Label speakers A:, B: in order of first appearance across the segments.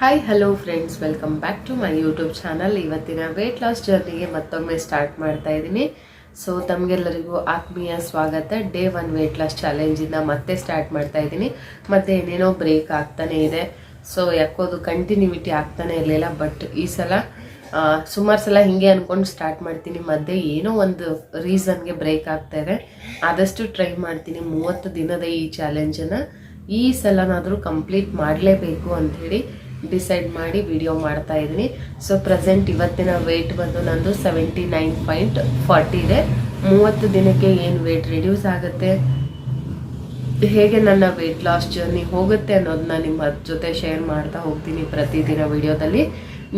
A: Hi hello friends, welcome back to my YouTube channel. ಇವತ್ತಿನ weight loss ಜರ್ನಿಗೆ ಮತ್ತೊಮ್ಮೆ start ಮಾಡ್ತಾ ಇದ್ದೀನಿ. ಸೊ ತಮಗೆಲ್ಲರಿಗೂ ಆತ್ಮೀಯ ಸ್ವಾಗತ. ಡೇ 1 ವೆಯ್ಟ್ ಲಾಸ್ ಚಾಲೆಂಜಿಂದ ಮತ್ತೆ ಸ್ಟಾರ್ಟ್ ಮಾಡ್ತಾ ಇದ್ದೀನಿ. ಮತ್ತೆ ಏನೇನೋ ಬ್ರೇಕ್ ಆಗ್ತಾನೆ ಇದೆ. ಸೊ ಯಾಕೋದು ಕಂಟಿನ್ಯೂಟಿ ಆಗ್ತಾನೆ ಇರಲಿಲ್ಲ. ಬಟ್ ಈ ಸಲ ಸುಮಾರು ಸಲ ಹಿಂಗೆ ಅಂದ್ಕೊಂಡು ಸ್ಟಾರ್ಟ್ ಮಾಡ್ತೀನಿ, ಮಧ್ಯೆ ಏನೋ ಒಂದು ರೀಸನ್ಗೆ ಬ್ರೇಕ್ ಆಗ್ತಾ ಇದೆ. ಆದಷ್ಟು ಟ್ರೈ ಮಾಡ್ತೀನಿ 30 ದಿನದ ಈ ಚಾಲೆಂಜನ್ನು ಈ ಸಲನಾದರೂ ಕಂಪ್ಲೀಟ್ ಮಾಡಲೇಬೇಕು ಅಂಥೇಳಿ ಡಿಸೈಡ್ ಮಾಡಿ ವಿಡಿಯೋ ಮಾಡ್ತಾ ಇದ್ದೀನಿ. ಸೊ ಪ್ರೆಸೆಂಟ್ ಇವತ್ತಿನ ವೆಯ್ಟ್ ಬಂದು ನಂದು 79.40 ಇದೆ. 30 ದಿನಕ್ಕೆ ಏನು ವೆಯ್ಟ್ ರಿಡ್ಯೂಸ್ ಆಗುತ್ತೆ, ಹೇಗೆ ನನ್ನ ವೆಯ್ಟ್ ಲಾಸ್ ಜರ್ನಿ ಹೋಗುತ್ತೆ ಅನ್ನೋದನ್ನ ನಿಮ್ಮ ಜೊತೆ ಶೇರ್ ಮಾಡ್ತಾ ಹೋಗ್ತೀನಿ ಪ್ರತಿದಿನ ವಿಡಿಯೋದಲ್ಲಿ.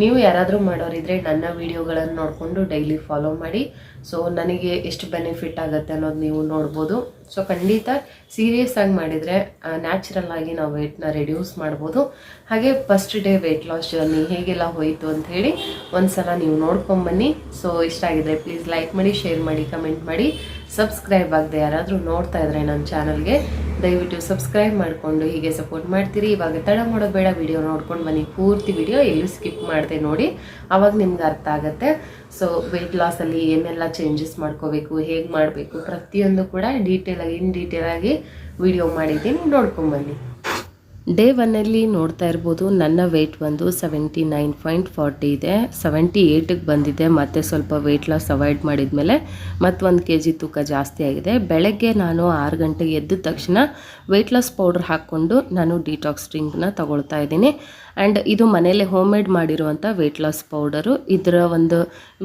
A: ನೀವು ಯಾರಾದರೂ ಮಾಡೋರಿದ್ರೆ ನನ್ನ ವಿಡಿಯೋಗಳನ್ನು ನೋಡಿಕೊಂಡು ಡೈಲಿ ಫಾಲೋ ಮಾಡಿ. ಸೊ ನನಗೆ ಎಷ್ಟು ಬೆನಿಫಿಟ್ ಆಗುತ್ತೆ ಅನ್ನೋದು ನೀವು ನೋಡ್ಬೋದು. ಸೊ ಖಂಡಿತ ಸೀರಿಯಸ್ ಆಗಿ ಮಾಡಿದರೆ ನ್ಯಾಚುರಲ್ ಆಗಿ ನಾವು ವೆಯ್ಟ್ನ ರಿಡ್ಯೂಸ್ ಮಾಡ್ಬೋದು. ಹಾಗೆ first day weight loss journey ಹೇಗೆಲ್ಲ ಹೋಯಿತು ಅಂತ ಹೇಳಿ ಒಂದ್ಸಲ ನೀವು ನೋಡ್ಕೊಂಬನ್ನಿ. ಸೊ ಇಷ್ಟ ಆಗಿದ್ರೆ ಪ್ಲೀಸ್ ಲೈಕ್ ಮಾಡಿ, ಶೇರ್ ಮಾಡಿ, ಕಮೆಂಟ್ ಮಾಡಿ. ಸಬ್ಸ್ಕ್ರೈಬ್ ಆಗದೆ ಯಾರಾದರೂ ನೋಡ್ತಾ ಇದ್ರೆ ನನ್ನ ಚಾನಲ್ಗೆ ದಯವಿಟ್ಟು ಸಬ್ಸ್ಕ್ರೈಬ್ ಮಾಡಿಕೊಂಡು ಹೀಗೆ ಸಪೋರ್ಟ್ ಮಾಡ್ತೀರಿ. ಇವಾಗ ತಡ ಮಾಡೋದು ಬೇಡ, ವಿಡಿಯೋ ನೋಡ್ಕೊಂಡು ಬನ್ನಿ. ಪೂರ್ತಿ ವಿಡಿಯೋ ಎಲ್ಲೂ ಸ್ಕಿಪ್ ಮಾಡದೆ ನೋಡಿ, ಆವಾಗ ನಿಮ್ಗೆ ಅರ್ಥ ಆಗುತ್ತೆ. ಸೊ ವೆಯ್ಟ್ ಲಾಸಲ್ಲಿ ಏನೆಲ್ಲ ಚೇಂಜಸ್ ಮಾಡ್ಕೋಬೇಕು, ಹೇಗೆ ಮಾಡಬೇಕು, ಪ್ರತಿಯೊಂದು ಕೂಡ ಇನ್ ಡೀಟೇಲ್ ಆಗಿ ವಿಡಿಯೋ ಮಾಡಿದ್ದೀನಿ, ನೋಡ್ಕೊಂಬನ್ನಿ. ಡೇ 1 ನೋಡ್ತಾ ಇರ್ಬೋದು, ನನ್ನ ವೆಯ್ಟ್ ಬಂದು 79.40 ಇದೆ. 78ಗೆ ಬಂದಿದೆ. ಮತ್ತು ಸ್ವಲ್ಪ ವೆಯ್ಟ್ ಲಾಸ್ ಅವಾಯ್ಡ್ ಮಾಡಿದ್ಮೇಲೆ ಮತ್ತೊಂದು kg ತೂಕ ಜಾಸ್ತಿ ಆಗಿದೆ. ಬೆಳಗ್ಗೆ ನಾನು 6 ಗಂಟೆಗೆ ಎದ್ದ ತಕ್ಷಣ ವೆಯ್ಟ್ ಲಾಸ್ ಪೌಡ್ರ್ ಹಾಕ್ಕೊಂಡು ನಾನು ಡಿಟಾಕ್ಸ್ ಡ್ರಿಂಕ್ನ ತಗೊಳ್ತಾ ಇದ್ದೀನಿ. ಆ್ಯಂಡ್ ಇದು ಮನೇಲೆ ಹೋಮ್ ಮೇಡ್ ಮಾಡಿರುವಂಥ ವೆಯ್ಟ್ ಲಾಸ್ ಪೌಡರು. ಇದರ ಒಂದು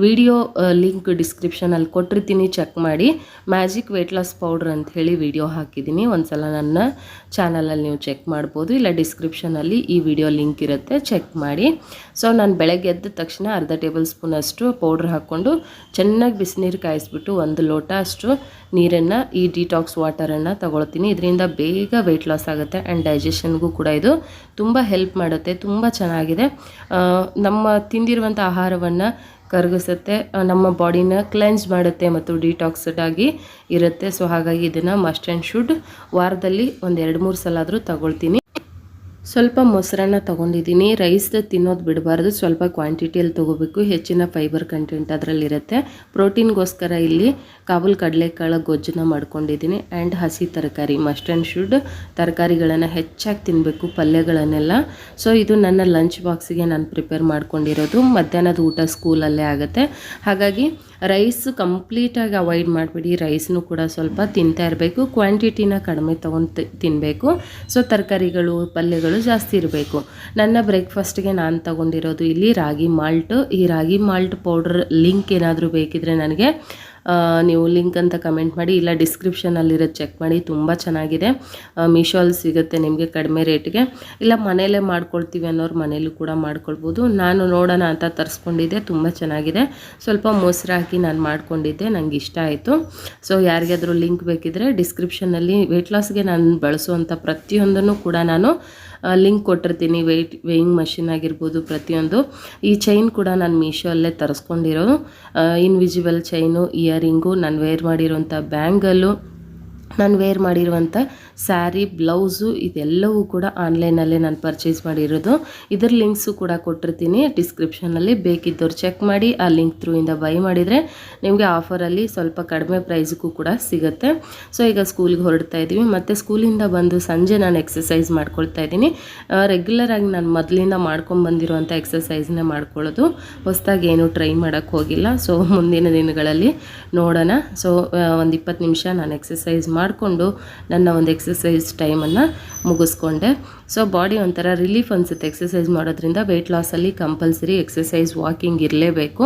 A: ವಿಡಿಯೋ ಲಿಂಕ್ ಡಿಸ್ಕ್ರಿಪ್ಷನಲ್ಲಿ ಕೊಟ್ಟಿರ್ತೀನಿ, ಚೆಕ್ ಮಾಡಿ. ಮ್ಯಾಜಿಕ್ ವೆಯ್ಟ್ ಲಾಸ್ ಪೌಡ್ರ್ ಅಂತ ಹೇಳಿ ವಿಡಿಯೋ ಹಾಕಿದ್ದೀನಿ, ಒಂದ್ಸಲ ನನ್ನ ಚಾನಲಲ್ಲಿ ನೀವು ಚೆಕ್ ಮಾಡ್ಬೋದು. ಇಲ್ಲ ಡಿಸ್ಕ್ರಿಪ್ಷನಲ್ಲಿ ಈ ವಿಡಿಯೋ ಲಿಂಕ್ ಇರುತ್ತೆ, ಚೆಕ್ ಮಾಡಿ. ಸೊ ನಾನು ಬೆಳಗ್ಗೆ ಎದ್ದ ತಕ್ಷಣ ಅರ್ಧ ಟೇಬಲ್ ಸ್ಪೂನ್ ಅಷ್ಟು ಪೌಡ್ರ್ ಹಾಕ್ಕೊಂಡು ಚೆನ್ನಾಗಿ ಬಿಸಿನೀರು ಕಾಯಿಸ್ಬಿಟ್ಟು 1 ಲೋಟ ಅಷ್ಟು ನೀರನ್ನು, ಈ ಡಿಟಾಕ್ಸ್ ವಾಟರನ್ನು ತಗೊಳ್ತೀನಿ. ಇದರಿಂದ ಬೇಗ ವೆಯ್ಟ್ ಲಾಸ್ ಆಗುತ್ತೆ ಆ್ಯಂಡ್ ಡೈಜೆಷನ್ಗೂ ಕೂಡ ಇದು ತುಂಬ ಹೆಲ್ಪ್ ಮಾಡುತ್ತೆ. ತುಂಬ ಚೆನ್ನಾಗಿದೆ. ನಮ್ಮ ತಿಂದಿರುವಂಥ ಆಹಾರವನ್ನು ಕರಗಿಸುತ್ತೆ, ನಮ್ಮ ಬಾಡಿನ ಕ್ಲೆನ್ಸ್ ಮಾಡುತ್ತೆ ಮತ್ತು ಡಿಟಾಕ್ಸ್ಡ್ ಆಗಿ ಇರುತ್ತೆ. ಸೊ ಹಾಗಾಗಿ ಇದನ್ನು ಮಸ್ಟ್ ಆ್ಯಂಡ್ ಶುಡ್ ವಾರದಲ್ಲಿ 1-2-3 ಸಲ ಆದರೂ ತಗೊಳ್ತೀನಿ. ಸ್ವಲ್ಪ ಮೊಸರನ್ನ ತೊಗೊಂಡಿದ್ದೀನಿ. ರೈಸ್ ತಿನ್ನೋದು ಬಿಡಬಾರ್ದು, ಸ್ವಲ್ಪ ಕ್ವಾಂಟಿಟಿಯಲ್ಲಿ ತೊಗೋಬೇಕು. ಹೆಚ್ಚಿನ ಫೈಬರ್ ಕಂಟೆಂಟ್ ಅದರಲ್ಲಿರುತ್ತೆ. ಪ್ರೋಟೀನ್ಗೋಸ್ಕರ ಇಲ್ಲಿ ಕಾಬೂಲ್ ಕಡಲೆಕಾಳು ಗೊಜ್ಜನ್ನ ಮಾಡ್ಕೊಂಡಿದ್ದೀನಿ. ಆ್ಯಂಡ್ ಹಸಿ ತರಕಾರಿ, ಮಸ್ಟ್ ಆ್ಯಂಡ್ ಶುಡ್ ತರಕಾರಿಗಳನ್ನು ಹೆಚ್ಚಾಗಿ ತಿನ್ನಬೇಕು, ಪಲ್ಯಗಳನ್ನೆಲ್ಲ. ಸೊ ಇದು ನನ್ನ ಲಂಚ್ ಬಾಕ್ಸಿಗೆ ನಾನು ಪ್ರಿಪೇರ್ ಮಾಡ್ಕೊಂಡಿರೋದು. ಮಧ್ಯಾಹ್ನದ ಊಟ ಸ್ಕೂಲಲ್ಲೇ ಆಗುತ್ತೆ. ಹಾಗಾಗಿ ರೈಸ್ ಕಂಪ್ಲೀಟಾಗಿ ಅವಾಯ್ಡ್ ಮಾಡಿಬಿಡಿ. ರೈಸ್ನೂ ಕೂಡ ಸ್ವಲ್ಪ ತಿಂತಾ ಇರಬೇಕು, ಕ್ವಾಂಟಿಟಿನ ಕಡಿಮೆ ತೊಗೊಂಡು ತಿನ್ನಬೇಕು. ಸೊ ತರಕಾರಿಗಳು, ಪಲ್ಯಗಳು ಜಾಸ್ತಿ ಇರಬೇಕು. ನನ್ನ ಬ್ರೇಕ್ಫಾಸ್ಟ್ಗೆ ನಾನು ತಗೊಂಡಿರೋದು ಇಲ್ಲಿ ರಾಗಿ ಮಾಲ್ಟ್. ಈ ರಾಗಿ ಮಾಲ್ಟ್ ಪೌಡ್ರ್ ಲಿಂಕ್ ಏನಾದರೂ ಬೇಕಿದ್ರೆ ನನಗೆ ನೀವು ಲಿಂಕ್ ಅಂತ ಕಮೆಂಟ್ ಮಾಡಿ, ಇಲ್ಲ ಡಿಸ್ಕ್ರಿಪ್ಷನಲ್ಲಿರೋದು ಚೆಕ್ ಮಾಡಿ. ತುಂಬ ಚೆನ್ನಾಗಿದೆ. ಮೀಶೋಲ್ಲಿ ಸಿಗುತ್ತೆ ನಿಮಗೆ ಕಡಿಮೆ ರೇಟ್ಗೆ. ಇಲ್ಲ ಮನೆಯಲ್ಲೇ ಮಾಡ್ಕೊಳ್ತೀವಿ ಅನ್ನೋರು ಮನೇಲೂ ಕೂಡ ಮಾಡ್ಕೊಳ್ಬೋದು. ನಾನು ನೋಡೋಣ ಅಂತ ತರಿಸ್ಕೊಂಡಿದ್ದೆ, ತುಂಬ ಚೆನ್ನಾಗಿದೆ. ಸ್ವಲ್ಪ ಮೊಸರು ಹಾಕಿ ನಾನು ಮಾಡ್ಕೊಂಡಿದ್ದೆ, ನನಗೆ ಇಷ್ಟ ಆಯಿತು. ಸೊ ಯಾರಿಗಾದರೂ ಲಿಂಕ್ ಬೇಕಿದ್ರೆ ಡಿಸ್ಕ್ರಿಪ್ಷನಲ್ಲಿ ವೆಯ್ಟ್ ಲಾಸ್ಗೆ ನಾನು ಬಳಸುವಂಥ ಪ್ರತಿಯೊಂದನ್ನು ಕೂಡ ನಾನು ಲಿಂಕ್ ಕೊಟ್ಟಿರ್ತೀನಿ. ವೇಯಿಂಗ್ ಮಷಿನ್ ಆಗಿರ್ಬೋದು, ಪ್ರತಿಯೊಂದು. ಈ ಚೈನ್ ಕೂಡ ನಾನು ಮೀಶೋಲ್ಲೇ ತರಿಸ್ಕೊಂಡಿರೋದು. ಇನ್ವಿಸಿಬಲ್ ಚೈನು, ಇಯರಿಂಗು, ನಾನು ವೇರ್ ಮಾಡಿರೋಂಥ ಬ್ಯಾಂಗಲ್ಲು, ನಾನು ವೇರ್ ಮಾಡಿರುವಂಥ ಸ್ಯಾರಿ, ಬ್ಲೌಸು, ಇದೆಲ್ಲವೂ ಕೂಡ ಆನ್ಲೈನಲ್ಲೇ ನಾನು ಪರ್ಚೇಸ್ ಮಾಡಿರೋದು. ಇದರ ಲಿಂಕ್ಸು ಕೂಡ ಕೊಟ್ಟಿರ್ತೀನಿ ಡಿಸ್ಕ್ರಿಪ್ಷನಲ್ಲಿ, ಬೇಕಿದ್ದವ್ರು ಚೆಕ್ ಮಾಡಿ. ಆ ಲಿಂಕ್ ಥ್ರೂಯಿಂದ ಬೈ ಮಾಡಿದರೆ ನಿಮಗೆ ಆಫರಲ್ಲಿ ಸ್ವಲ್ಪ ಕಡಿಮೆ ಪ್ರೈಸ್ಗೂ ಕೂಡ ಸಿಗುತ್ತೆ. ಸೊ ಈಗ ಸ್ಕೂಲ್ಗೆ ಹೊರಡ್ತಾ ಇದ್ದೀವಿ. ಮತ್ತು ಸ್ಕೂಲಿಂದ ಬಂದು ಸಂಜೆ ನಾನು ಎಕ್ಸಸೈಸ್ ಮಾಡ್ಕೊಳ್ತಾ ಇದ್ದೀನಿ. ರೆಗ್ಯುಲರಾಗಿ ನಾನು ಮೊದಲಿಂದ ಮಾಡ್ಕೊಂಬಂದಿರುವಂಥ ಎಕ್ಸಸೈಸ್ನೇ ಮಾಡ್ಕೊಳ್ಳೋದು, ಹೊಸದಾಗಿ ಏನೂ ಟ್ರೈ ಮಾಡೋಕ್ಕೆ ಹೋಗಿಲ್ಲ. ಸೊ ಮುಂದಿನ ದಿನಗಳಲ್ಲಿ ನೋಡೋಣ. ಸೊ ಒಂದು 20 ನಿಮಿಷ ನಾನು ಎಕ್ಸಸೈಸ್ ಮಾಡಿಕೊಂಡು ನನ್ನ ಒಂದು ಎಕ್ಸಸೈಸ್ ಟೈಮನ್ನು ಮುಗಿಸ್ಕೊಂಡೆ. ಸೊ ಬಾಡಿ ಒಂಥರ ರಿಲೀಫ್ ಅನಿಸುತ್ತೆ ಎಕ್ಸಸೈಸ್ ಮಾಡೋದ್ರಿಂದ. ವೆಯ್ಟ್ ಲಾಸಲ್ಲಿ ಕಂಪಲ್ಸರಿ ಎಕ್ಸಸೈಸ್, ವಾಕಿಂಗ್ ಇರಲೇಬೇಕು.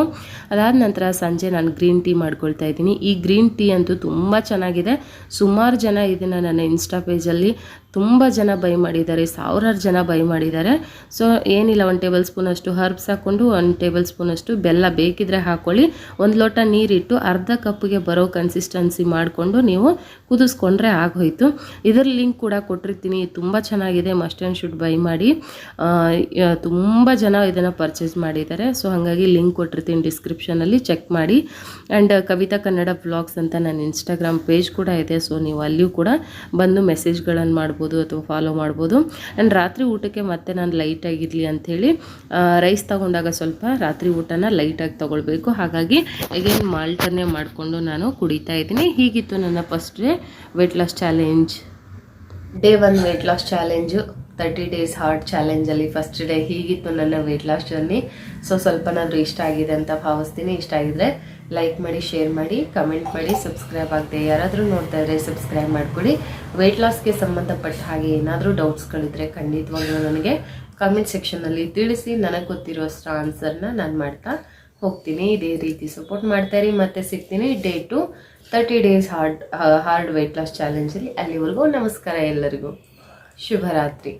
A: ಅದಾದ ನಂತರ ಸಂಜೆ ನಾನು ಗ್ರೀನ್ ಟೀ ಮಾಡ್ಕೊಳ್ತಾ ಇದ್ದೀನಿ. ಈ ಗ್ರೀನ್ ಟೀ ಅಂತೂ ತುಂಬ ಚೆನ್ನಾಗಿದೆ. ಸುಮಾರು ಜನ ಇದನ್ನು ನನ್ನ ಇನ್ಸ್ಟಾ ಪೇಜಲ್ಲಿ ತುಂಬ ಜನ ಬೈ ಮಾಡಿದ್ದಾರೆ, ಸಾವಿರಾರು ಜನ ಬೈ ಮಾಡಿದ್ದಾರೆ. ಸೊ ಏನಿಲ್ಲ, 1 ಟೇಬಲ್ ಸ್ಪೂನಷ್ಟು ಹರ್ಬ್ಸ್ ಹಾಕ್ಕೊಂಡು 1 ಟೇಬಲ್ ಸ್ಪೂನಷ್ಟು ಬೆಲ್ಲ ಬೇಕಿದ್ರೆ ಹಾಕ್ಕೊಳ್ಳಿ. 1 ಲೋಟ ನೀರಿಟ್ಟು ಅರ್ಧ ಕಪ್ಪಿಗೆ ಬರೋ ಕನ್ಸಿಸ್ಟೆನ್ಸಿ ಮಾಡಿಕೊಂಡು ನೀವು ಕುದಿಸ್ಕೊಂಡ್ರೆ ಆಗೋಯ್ತು. ಇದರ ಲಿಂಕ್ ಕೂಡ ಕೊಟ್ಟಿರ್ತೀನಿ. ತುಂಬ ಚೆನ್ನಾಗಿದೆ, must must and should by ಮಾಡಿ. ತುಂಬ ಜನ ಇದನ್ನು ಪರ್ಚೇಸ್ ಮಾಡಿದ್ದಾರೆ. ಸೊ ಹಾಗಾಗಿ ಲಿಂಕ್ ಕೊಟ್ಟಿರ್ತೀನಿ ಡಿಸ್ಕ್ರಿಪ್ಷನಲ್ಲಿ, ಚೆಕ್ ಮಾಡಿ. ಆ್ಯಂಡ್ ಕವಿತಾ ಕನ್ನಡ ವ್ಲಾಗ್ಸ್ ಅಂತ ನನ್ನ ಇನ್ಸ್ಟಾಗ್ರಾಮ್ ಪೇಜ್ ಕೂಡ ಇದೆ. ಸೊ ನೀವು ಅಲ್ಲಿಯೂ ಕೂಡ ಬಂದು ಮೆಸೇಜ್ಗಳನ್ನು ಮಾಡ್ಬೋದು ಅಥವಾ ಫಾಲೋ ಮಾಡ್ಬೋದು. ಆ್ಯಂಡ್ ರಾತ್ರಿ ಊಟಕ್ಕೆ ಮತ್ತೆ ನಾನು ಲೈಟಾಗಿರಲಿ ಅಂಥೇಳಿ ರೈಸ್ ತೊಗೊಂಡಾಗ ಸ್ವಲ್ಪ ರಾತ್ರಿ ಊಟನ ಲೈಟಾಗಿ ತೊಗೊಳ್ಬೇಕು. ಹಾಗಾಗಿ ಅಗೇನ್ ಮಾಲ್ಟನ್ನೇ ಮಾಡಿಕೊಂಡು ನಾನು ಕುಡಿತಾ ಇದ್ದೀನಿ. ಹೀಗಿತ್ತು ನನ್ನ first day weight loss challenge. Day 1 weight loss challenge 30 days hard ಚಾಲೆಂಜಲ್ಲಿ ಫಸ್ಟ್ ಡೇ ಹೀಗಿತ್ತು ನನ್ನ ವೆಯ್ಟ್ ಲಾಸ್ ಜರ್ನಿ. ಸೊ ಸ್ವಲ್ಪನಾದರೂ ಇಷ್ಟ ಆಗಿದೆ ಅಂತ ಭಾವಿಸ್ತೀನಿ. ಇಷ್ಟ ಆಗಿದ್ರೆ ಲೈಕ್ ಮಾಡಿ, ಶೇರ್ ಮಾಡಿ, ಕಮೆಂಟ್ ಮಾಡಿ. ಸಬ್ಸ್ಕ್ರೈಬ್ ಆಗದೆ ಯಾರಾದರೂ ನೋಡ್ತಾ ಇದ್ದರೆ ಸಬ್ಸ್ಕ್ರೈಬ್ ಮಾಡಿಕೊಡಿ. ವೆಯ್ಟ್ ಲಾಸ್ಗೆ ಸಂಬಂಧಪಟ್ಟ ಹಾಗೆ ಏನಾದರೂ ಡೌಟ್ಸ್ಗಳಿದ್ರೆ ಖಂಡಿತವಾಗ್ಲೂ ನನಗೆ ಕಮೆಂಟ್ ಸೆಕ್ಷನಲ್ಲಿ ತಿಳಿಸಿ. ನನಗೆ ಗೊತ್ತಿರೋಷ್ಟು ಆನ್ಸರ್ನ ನಾನು ಮಾಡ್ತಾ ಹೋಗ್ತೀನಿ. ಇದೇ ರೀತಿ ಸಪೋರ್ಟ್ ಮಾಡ್ತಾಯಿರಿ. ಮತ್ತೆ ಸಿಗ್ತೀನಿ day 2 30 days hard weight loss ಚಾಲೆಂಜಲ್ಲಿ. ಅಲ್ಲಿವರೆಗೂ ನಮಸ್ಕಾರ ಎಲ್ಲರಿಗೂ. ಶುಭರಾತ್ರಿ.